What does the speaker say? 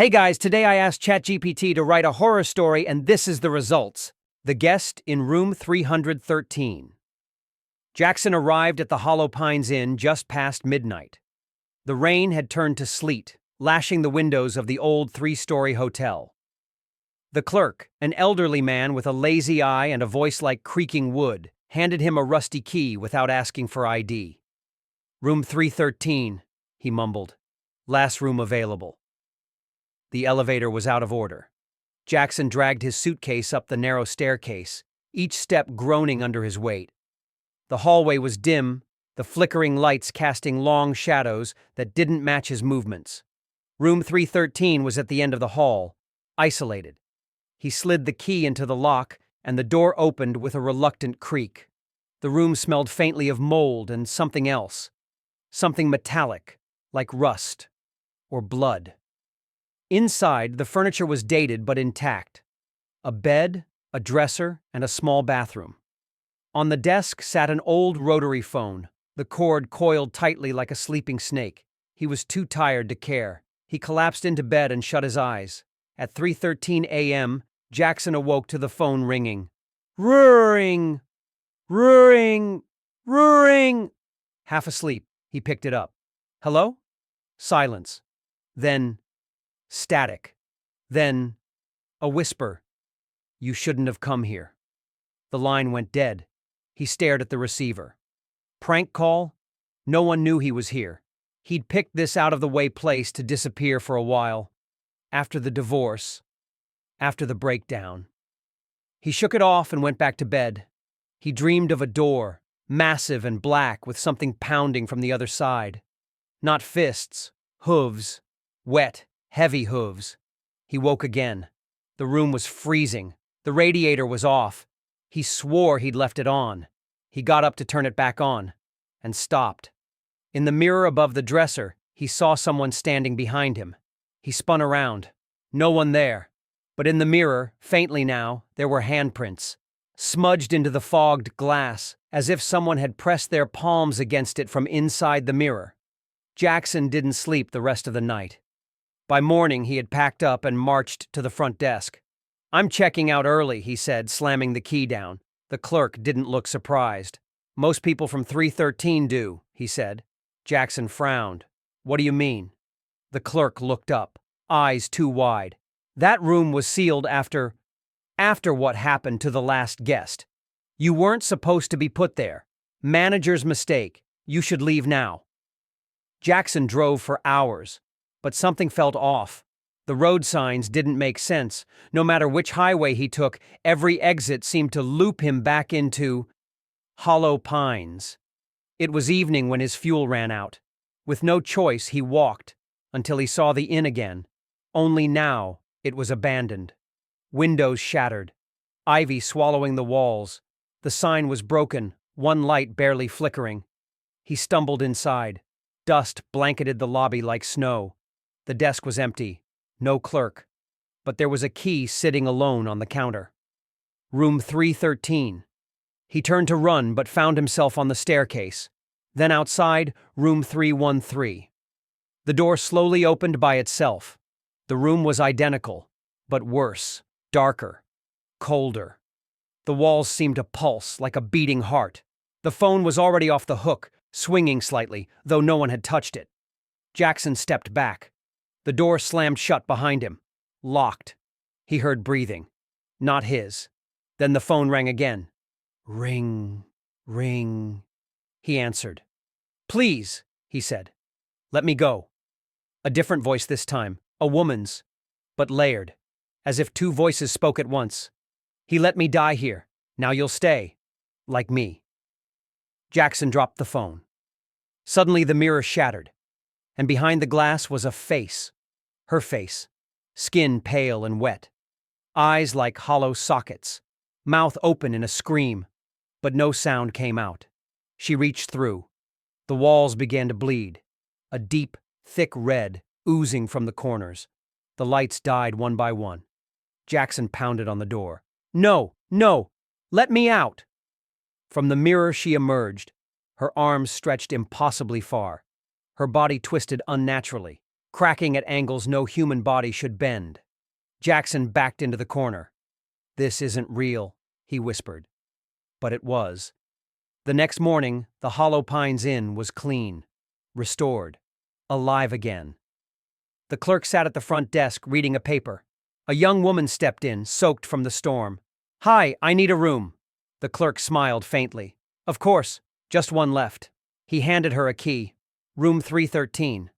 Hey guys, today I asked ChatGPT to write a horror story and this is the results. The guest in room 313. Jackson arrived at the Hollow Pines Inn just past midnight. The rain had turned to sleet, lashing the windows of the old three-story hotel. The clerk, an elderly man with a lazy eye and a voice like creaking wood, handed him a rusty key without asking for ID. Room 313, he mumbled. Last room available. The elevator was out of order. Jackson dragged his suitcase up the narrow staircase, each step groaning under his weight. The hallway was dim, the flickering lights casting long shadows that didn't match his movements. Room 313 was at the end of the hall, isolated. He slid the key into the lock, and the door opened with a reluctant creak. The room smelled faintly of mold and something else. Something metallic, like rust or blood. Inside, the furniture was dated but intact. A bed, a dresser, and a small bathroom. On the desk sat an old rotary phone, the cord coiled tightly like a sleeping snake. He was too tired to care. He collapsed into bed and shut his eyes. At 3:13 a.m., Jackson awoke to the phone ringing. Roaring! Roaring! Roaring! Half asleep, he picked it up. Hello? Silence. Then static. Then a whisper. You shouldn't have come here. The line went dead. He stared at the receiver. Prank call? No one knew he was here. He'd picked this out-of-the-way place to disappear for a while. After the divorce. After the breakdown. He shook it off and went back to bed. He dreamed of a door, massive and black with something pounding from the other side. Not fists, hooves, wet, heavy hooves. He woke again. The room was freezing. The radiator was off. He swore he'd left it on. He got up to turn it back on, and stopped. In the mirror above the dresser, he saw someone standing behind him. He spun around. No one there. But in the mirror, faintly now, there were handprints, smudged into the fogged glass, as if someone had pressed their palms against it from inside the mirror. Jackson didn't sleep the rest of the night. By morning, he had packed up and marched to the front desk. I'm checking out early, he said, slamming the key down. The clerk didn't look surprised. Most people from 313 do, he said. Jackson frowned. What do you mean? The clerk looked up, eyes too wide. That room was sealed after what happened to the last guest. You weren't supposed to be put there. Manager's mistake. You should leave now. Jackson drove for hours, but something felt off. The road signs didn't make sense. No matter which highway he took, every exit seemed to loop him back into Hollow Pines. It was evening when his fuel ran out. With no choice, he walked until he saw the inn again. Only now, it was abandoned. Windows shattered. Ivy swallowing the walls. The sign was broken, one light barely flickering. He stumbled inside. Dust blanketed the lobby like snow. The desk was empty. No clerk. But there was a key sitting alone on the counter. Room 313. He turned to run but found himself on the staircase. Then outside, room 313. The door slowly opened by itself. The room was identical, but worse, darker, colder. The walls seemed to pulse like a beating heart. The phone was already off the hook, swinging slightly, though no one had touched it. Jackson stepped back. The door slammed shut behind him. Locked. He heard breathing. Not his. Then the phone rang again. Ring, ring. He answered. Please, he said. Let me go. A different voice this time, a woman's, but layered, as if two voices spoke at once. He let me die here. Now you'll stay. Like me. Jackson dropped the phone. Suddenly the mirror shattered, and behind the glass was a face. Her face. Skin pale and wet. Eyes like hollow sockets. Mouth open in a scream, but no sound came out. She reached through. The walls began to bleed. A deep, thick red oozing from the corners. The lights died one by one. Jackson pounded on the door. No, no! Let me out! From the mirror she emerged, her arms stretched impossibly far, her body twisted unnaturally. cracking at angles no human body should bend. Jackson backed into the corner. "This isn't real," he whispered. But it was. The next morning, the Hollow Pines Inn was clean, restored, alive again. The clerk sat at the front desk reading a paper. A young woman stepped in, soaked from the storm. "Hi, I need a room." The clerk smiled faintly. "Of course, just one left." He handed her a key. "Room 313.